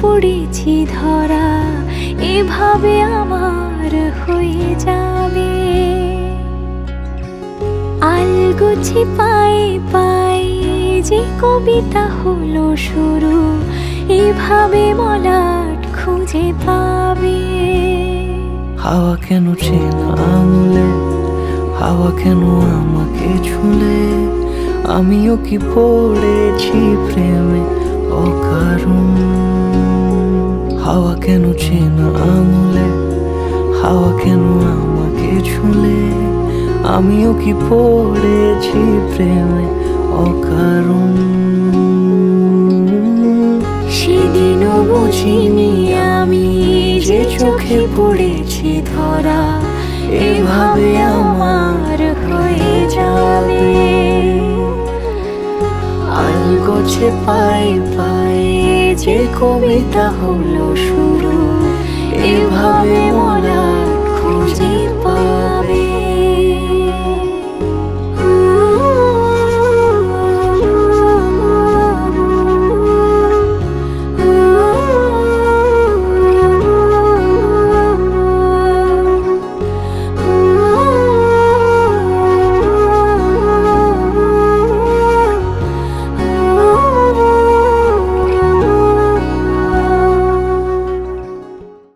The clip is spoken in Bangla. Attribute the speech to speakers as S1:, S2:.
S1: পড়েছি ধরা, এভাবে আমার হয়ে যাবে। আলগোছে পায়ে পায়ে যে কবিতা হলো শুরু, এভাবে মলাট খুঁজে পাবে।
S2: হাওয়া কেন চেনা আঙুলে, হাওয়া কেন আমাকে ছুলে, আমিও কি পড়েছি প্রেমে অকারণ। হাওয়া কেন চেনা আঙুলে, হাওয়া কেন আমাকে ছুলে, আমিও কি পড়েছি প্রেমে অকারণ।
S1: সেদিনও বুঝিনি আমি যে চোখে পড়েছি ধরা, এভাবে আমার হয়ে যাবে।
S2: আলগোছে পায়ে পায়ে যে কবিতা হলো শুরু,
S1: এভাবে মলাট খুঁজে পাবে।